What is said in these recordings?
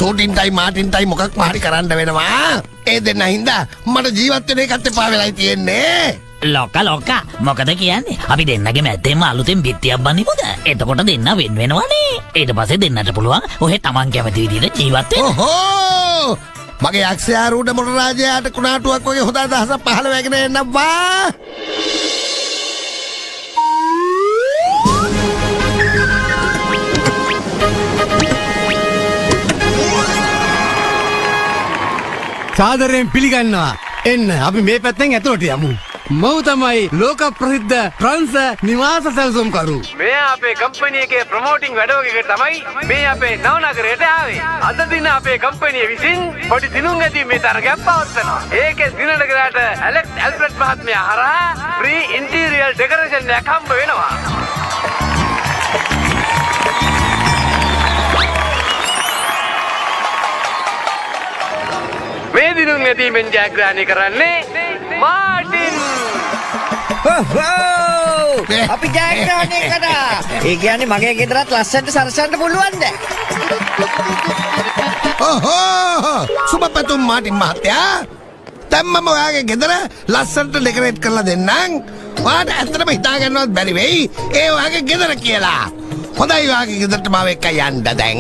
සූටින්ටයි මාටින්ටයි මොකක් මාරි කරන්න වෙනවා. ඒ දෙන්න හින්දා මට ජීවත් වෙන එකත් එපා වෙලයි තියෙන්නේ. ලොක්කා මොකද කියන්නේ? අපි දෙන්නගේ මැද්දෙන්ම අලුතෙන් බිත්තියක් බඳිමුද? එතකොට දෙන්න වෙන වෙනවනේ. ඊට පස්සේ දෙන්නට පුළුවන් ඔහෙ තමන් කැමති විදිහට ජීවත් වෙන්න. ඔහෝ! මගේ යක්ෂයා රූඩ මොන රාජයාට කුණාටුවක් වගේ හොඳ අදහසක් පහළ වෙගෙන එන්නවා. සාදරයෙන් පිළිගන්නවා. එන්න අපි මේ පැත්තෙන් ඇතුළට යමු. මම තමයි ලෝක ප්‍රසිද්ධ ට්‍රාන්ස් නිවාස සැලසුම්කරු. මේ අපේ කම්පැනි එකේ ප්‍රොමෝටින් වැඩවකකට තමයි මේ අපේ නව නගරයට ආවේ. අද දින අපේ කම්පැනි විසින් පොඩි දිනුම් ඇදීමේ තරගයක් පවත්වනවා. ඒකේ දින නගරයට ඇලෙක්ස් ඇල්ෆ්‍රඩ් මහත්මයා හරහා ෆ්‍රී ඉන්ටීරියර් ඩෙකරේෂන් එකක් හම්බ වෙනවා. මේ දිනුම් ඇදීමෙන් ජයග්‍රහණය කරන්නේ මාටින්. අපි ජයග්‍රහණය කරා. ඒ කියන්නේ මගේ ගෙදරත් ලස්සනට සරසන්න පුළුවන්ද? ඔහෝ! සුබපැතුම් මාටින් මහත්තයා. දැන් මම ඔයාගේ ගෙදර ලස්සනට ඩෙකරේට් කරලා දෙන්නම්. ඔයාට ඇත්තටම හිතා ගන්නවත් බැරි වෙයි ඒ ඔයාගේ ගෙදර කියලා. හොඳයි ඔයාගේ ගෙදරට මාව එක්ක යන්න දැන්.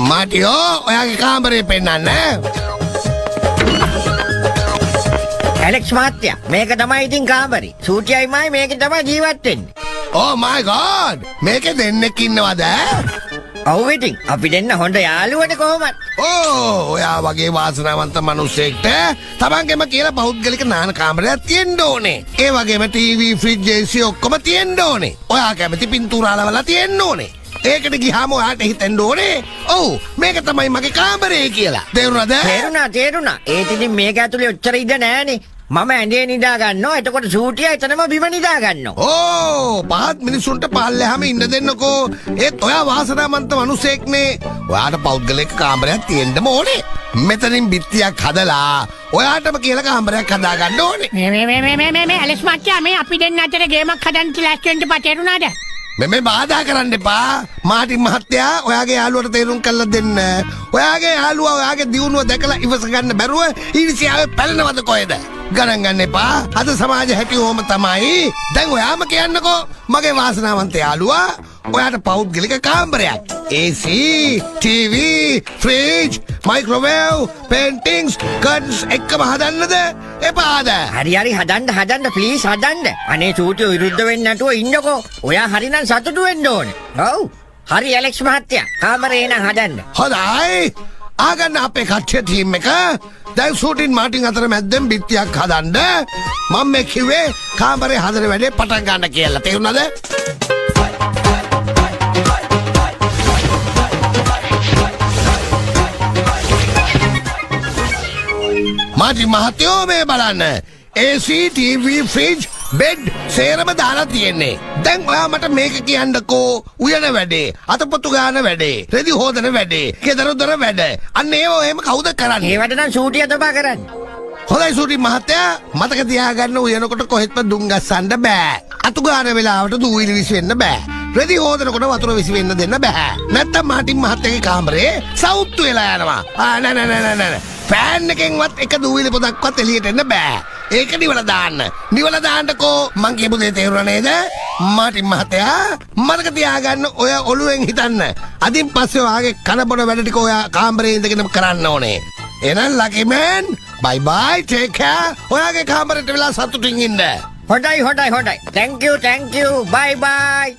මාටියෝ ඔයාගේ කාමරේ පෙන්නන්න. ඇලෙක්ස් මහත්තයා මේක තමයි ඉතින් කාමරේ. සූටියයි මයි මේක තමයි ජීවත් වෙන්නේ. Oh my god! මේකේ දෙන්නෙක් ඉන්නවද? ඔව් ඉතින් අපි දෙන්න හොඳ යාළුවනේ කොහොමද? ඔයා වගේ වාසනාවන්ත මිනිස්සෙක්ට තමන්ගේම කියලා පෞද්ගලික නාන කාමරයක් තියෙන්න ඕනේ. ඒ වගේම ටීවී, ෆ්‍රිජ්, AC ඔක්කොම තියෙන්න ඕනේ. ඔයා කැමති පින්තූරාලවල තියෙන්න ඕනේ. ඒකට ගියාම ඔයාට හිතෙන්න ඕනේ ඔව් මේක තමයි මගේ කාමරේ කියලා. තේරුණාද? තේරුණා. ඒත් ඉතින් මේක ඇතුලේ ඔච්චර ඉඩ නෑනේ. මම ඇඳේ නිදා ගන්නවා. එතකොට සූටිය එතනම බිම නිදා ගන්නවා. පහත් මිනිසුන්ට පල්ලෙහාම ඉන්න දෙන්නකෝ. ඒත් ඔයා වාසනාවන්ත මිනිසෙක්නේ. ඔයාට පෞද්ගලික කාමරයක් තියෙන්නම ඕනේ. මෙතනින් බිත්තියක් හදලා ඔයාටම කියලා කාමරයක් හදා ගන්න ඕනේ. මේ ඇලෙක්ස් මචං මේ අපි දෙන්න අතර ගේමක් හදන්න ලෑස්ති වෙන්න පතේරුණාද? මේ බාධා කරන්න එපා. මාටින් මහත්තයා ඔයාගේ යාළුවට තේරුම් කරලා දෙන්න. ඔයාගේ යාළුවා ඔයාගේ දියුණුව දැකලා ඉවස ගන්න බැරුව ඊර්ෂ්‍යාවෙන් පැලනවද කොහෙද? ගණන් ගන්න එපා. අද සමාජ හැටි ඕම තමයි. දැන් ඔයාම කියන්නකෝ මගේ වාසනාවන්ත යාළුවා ඔයාට පෞද්ගලික කාමරයක්. AC, TV, fridge, microwave, paintings, curtains එක්කම හදන්නද? එපාද? හරි හදන්න ප්ලීස් හදන්න. අනේ සූටිය විරුද්ධ වෙන්න නැතුව ඉන්නකෝ. ඔයා හරිනම් සතුටු වෙන්න ඕනේ. ඔව්. හරි ඇලෙක්ස් මහත්තයා. කාමරේ නම් හදන්න. හොඳයි. ආගන්න අපේ කට්ටිය ටීම් එක. දැන් සූටින් මාටින් අතර මැද්දෙන් බිත්තියක් හදන්න. මම මේ කිව්වේ කාමරේ හදන වැඩේ පටන් ගන්න කියලා. තේරුණාද? මාටින් මහත්තයෝ මේ බලන්න. AC, TV, fridge, bed සේරම දාලා තියෙන්නේ. දැන් ඔයා මට මේක කියන්නකෝ. උයන වැඩේ, අතපොතු ගාන වැඩේ, රෙදි හොදන වැඩේ, ගෙදර දොර වැඩ. අන්න ඒව එහෙම කවුද කරන්නේ? ඒවට නම් සූටිය තමයි කරන්නේ. හොඳයි සූටි මහත්තයා මතක තියාගන්න උයනකොට කොහෙත්ම දුම් ගස්සන්න බෑ. අතු ගාන වෙලාවට දූවිලි විසි වෙන්න බෑ. රෙදි හොදනකොට වතුර විසි වෙන්න දෙන්න බෑ. නැත්තම් මාටින් මහත්තයාගේ කාමරේ සවුත්තු වෙලා යනවා. නෑ. ෆෑන් එකෙන්වත් එක දූවිලි පොදක්වත් එළියට එන්න බෑ. ඒක නිවලා දාන්න. නිවලා දාන්නකෝ. මං කියපු දේ තේරුණා නේද? මාටින් මහත්තයා මතක තියාගන්න ඔය ඔළුවෙන් හිතන්න. අදින් පස්සේ ඔයාගේ කන බොන වැඩ ටික ඔයා කාමරේ ඉඳගෙන කරන්න ඕනේ. එහෙනම් ලකි මෑන් bye bye take care. ඔයාගේ කාමරේට වෙලා සතුටින් ඉන්න. හොඳයි. thank you bye bye.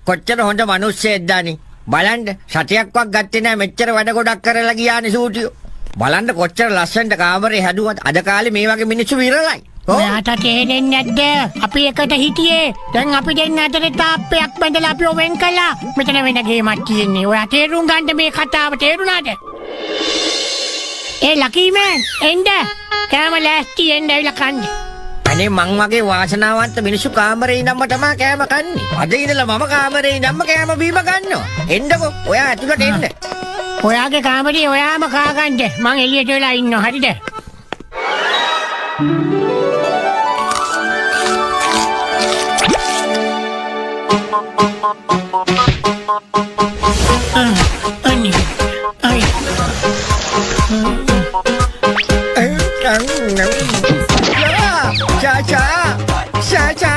කොච්චර හොඳ මිනිස්සෙක්ද දානි. බලන්න සතියක්වත් ගත්තේ නැහැ මෙච්චර වැඩ ගොඩක් කරලා ගියානේ සූටියෝ. බලන්න කොච්චර ලස්සනට කාමරේ හැදුවත් අද කාලේ මේ වගේ මිනිස්සු විරලයි. ඔයාට තේරෙන්නේ නැද්ද? අපි එකට හිටියේ. දැන් අපි දෙන්න අතර තාප්පයක් බඳලා අපි වෙන් කළා. මෙතන වෙන ගේමක් තියෙන්නේ. ඔයා තේරුම් ගන්න මේ කතාව තේරුණාද? ඒ ලකි මෑන් එන්න. කෑම ලෑස්ති එන්න ඇවිල්ලා කන්න. අනේ මං වගේ වාසනාවන්ත මිනිස්සු කාමරේ ඉඳන්ම තමයි කෑම කන්නේ. අද ඉඳලා මම කාමරේ ඉඳන්ම කෑම බීම ගන්නවා. එන්නකෝ ඔයා ඇතුළට එන්න. ඔයාගේ කාමරේ ඔයාම කාගන්න. මං එළියට වෙලා ඉන්නවා. හරිද? අනේ අය Cha.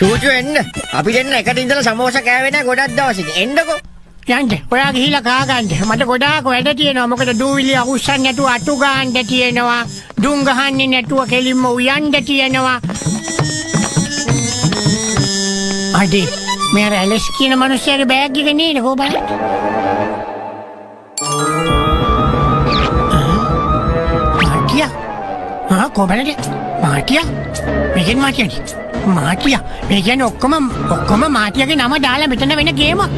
සූචු එන්න. අපි දෙන්න එකට ඉඳලා සමෝසා කෑවේ නැහැ ගොඩක් දවසින්. එන්නකෝ. යන්න ඔයා ගිහිලා කා ගන්න. මට ගොඩාක් වැඩ තියෙනවා. මොකද දූවිලි අහුස්සන්න නැතුව අතු ගන්න තියෙනවා. දුම් ගහන්නේ නැතුව කෙලින්ම උයන්න තියෙනවා. අඩේ මේ ඇලස් කියන මිනිස්සයාගේ බෑග් එක නේද කොහොමද? මාටියා කොහොමද? මාටියා මේකෙන් මාටියානේ. මාටියා මේ කියන්නේ ඔක්කොම මාටියාගේ නම දාලා මෙතන වෙන ගේමක්.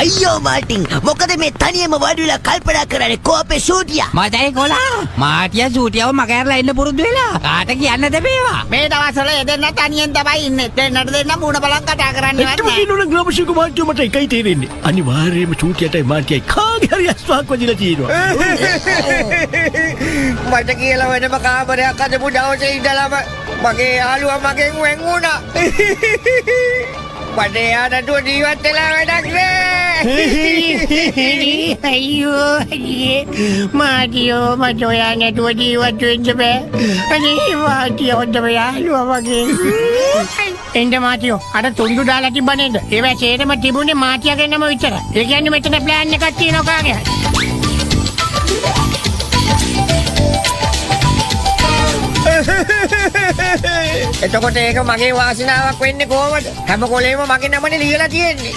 අයියෝ මාටින් මොකද මේ තනියම වඩුලා කල්පනා කරන්නේ කෝපේ ෂූටියා මතයි කොලා මාටියා ෂූටියාව මගහැරලා ඉන්න පුරුදු වෙලා කාට කියන්නද මේවා මේ දවස්වල එදෙන්න තනියෙන් තමයි ඉන්නේ දෙන්නට දෙන්න මුණ බලන් කතා කරන්නේ නැහැ කිනුන ග්‍රාමශික මාත්‍ය මට එකයි තේරෙන්නේ අනිවාර්යයෙන්ම ෂූටියටයි මාත්‍යයි කාගේ හරි අස්වාක් වදිලා තියෙනවා මට කියලා වෙනම කාමරයක් අදපු දවසේ ඉඳලම මගේ යාළුවා මගෙන් වෙන් වුණා මට යාළුවා ජීවත් වෙලා වැඩක් නෑ අයියෝ මාටියෝ මට ඔයා නැතුව ජීවත් වෙන්න බෑ අනේ මාටියෝ හොඳම යාළුවා වගේ එන්න මාටියෝ අර තුන්ඩු දාලා තිබ්බ නේද ඒවා චේතම තිබුණේ මාටියාගේ නම විතරයි ඒ කියන්නේ මෙතන ප්ලෑන් එකක් තියෙනවා කාගේ එතකොට ඒක මගේ වාසනාවක් වෙන්නේ කොහොමද? හැම කොලේම මගේ නමනේ ලියලා තියෙන්නේ.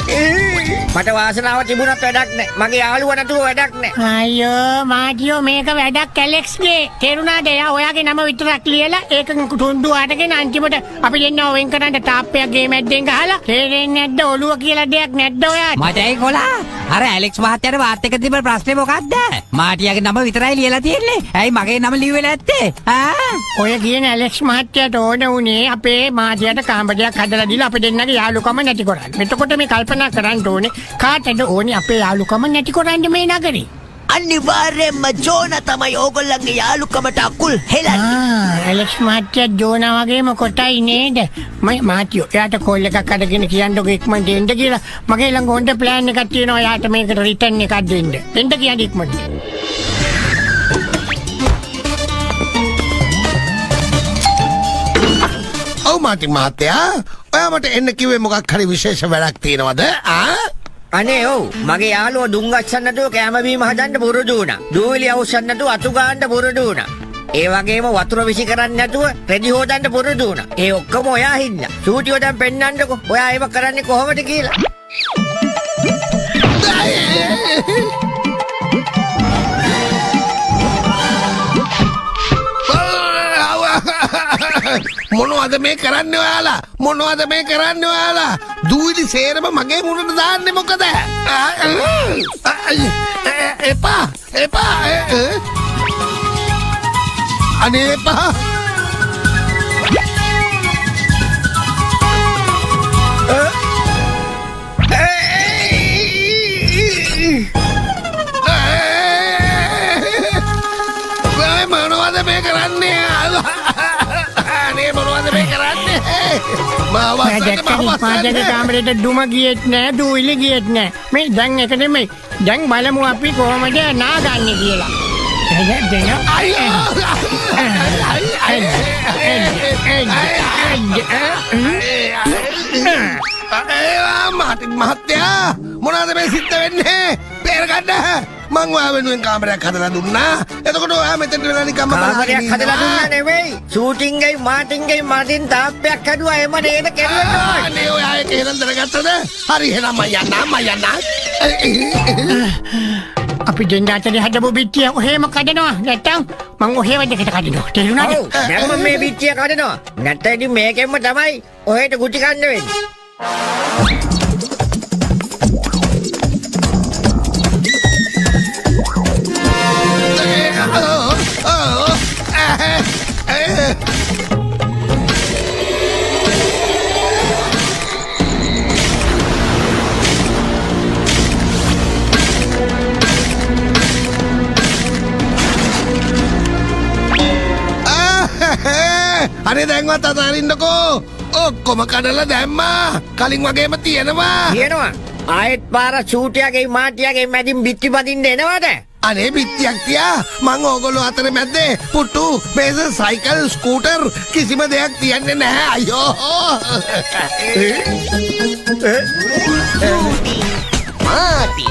මට වාසනාව තිබුණත් වැඩක් නැහැ. මගේ යාළුවා නැතුව වැඩක් නැහැ. අයියෝ මාටියෝ මේක වැඩක් ඇලෙක්ස්ගේ. තේරුණාද? එයා ඔයාගේ නම විතරක් ලියලා ඒක තුන්ඩු අරගෙන අන්තිමට අපි දෙන්නව වෙන් කරන්න තාප්පයක් ගේ මැද්දෙන් ගහලා තේරෙන්නේ නැද්ද ඔළුව කියලා දෙයක් නැද්ද ඔයාට? මතයි කොලා අර ඇලෙක්ස් මහත්තයාට වාත් එක තිබ්බ ප්‍රශ්නේ මොකද්ද? මාටියාගේ නම විතරයි ලියලා තියෙන්නේ. ඇයි මගේ නම ලිව්වේ නැත්තේ? ඔය කියන ඇලෙක්ස් මහත්තයාට ඕන උනේ අපේ මාටියාට කාමරයක් හදලා දීලා අපි දෙන්නගේ යාළුකම නැති කරන්න. එතකොට මේ කල්පනා කරන්න ඕනේ කාටද ඕනේ අපේ යාළුකම නැති කරන්න මේ නගරේ. අනිවාර්යයෙන්ම ජෝනා තමයි ඕගොල්ලන්ගේ යාළුකමට අකුල් හෙලන්නේ. ඇලෙක්ස් මහත්තයා ජෝනා වගේම කොටයි නේද? මාටියෝ එයාට කෝල් එකක් අරගෙන කියන්නකො ඉක්මනට එන්න කියලා. මගේ ළඟ හොඳ ප්ලෑන් එකක් තියෙනවා එයාට මේකට රිටර්න් එකක් දෙන්න. එන්න කියන්නේ ඉක්මනට. ඔව් මාටින් මහත්තයා ඔයා මට එන්න කිව්වේ මොකක් හරි විශේෂ වැඩක් තියෙනවද? අනේ ඔව් මගේ යාළුවා දුම් ගස්සන්න නැතුව කැම බීම හදන්න පුරුදු වුණා. දූවිලි අවුස්සන්න නැතුව අතු ගන්න පුරුදු වුණා. ඒ වගේම වතුර විසි කරන්නේ නැතුව රෙදි හොදන්න පුරුදු වුණා. ඒ ඔක්කොම ඔයා හින්දා. ෂූටියෝ දැන් පෙන්නන්නකො. ඔයා ඒව කරන්නේ කොහොමද කියලා. මොනවද මේ කරන්නේ ඔයාලා? මොනවද මේ කරන්නේ ඔයාලා? දූවිලි සේරම මගේ මුණට දාන්නේ මොකද? එපා අනේ එපා මොනවද මේ කරන්නේ? මාටියාගේ කාමරේට දුම ගියෙත් නෑ දූවිලි ගියෙත් නෑ. මේ දැන් එක නෙමෙයි. දැන් බලමු අපි කොහොමද නාගන්නේ කියලා. මාටින් මහත්තයා මොනවද මේ සිද්ධ වෙන්නේ? බේරගන්න මං ඔයා වෙනුවෙන් කාමරයක් හදලා දුන්නා. එතකොට ඔයා මෙතනට වෙලා නිකම්ම කාමරයක් හදලා දුන්නා නෙවෙයි. ෂූටින් එකයි මාටින් එකයි මටින් තාප්පයක් හදුවා එම නේද කෙරුවා. අනේ ඔයා ඒක එහෙනම් දැනගත්තද? හරි එහෙනම් මම යන්නම්. අපි දෙන්න අතරේ හදපු බිත්තිය ඔහෙම කඩනවා. නැත්තම් මං ඔහෙ වැඩකට කඩනවා. තේරුණාද? ඔව් දැන් මම මේ පිටිය කඩනවා. නැත්නම් ඉතින් මේකෙන්ම තමයි ඔහෙට ගුටි කන්න වෙන්නේ. අනේ දැන්වත් අතාරින්නකෝ. ඔක්කොම කඩලා දැම්මා. කලින් වගේම තියෙනවා. කියනවා ආයෙත් පාර ෂූටියාගේ මාටියාගේ මැදින් බිත්ති බදින්න එනවද? අනේ බිත්තියක් තියා. මං ඕගොල්ලෝ අතර මැද්දේ පුට්ටු, මේස, සයිකල්, ස්කූටර් කිසිම දෙයක් තියන්නේ නැහැ. අයියෝ. මාටි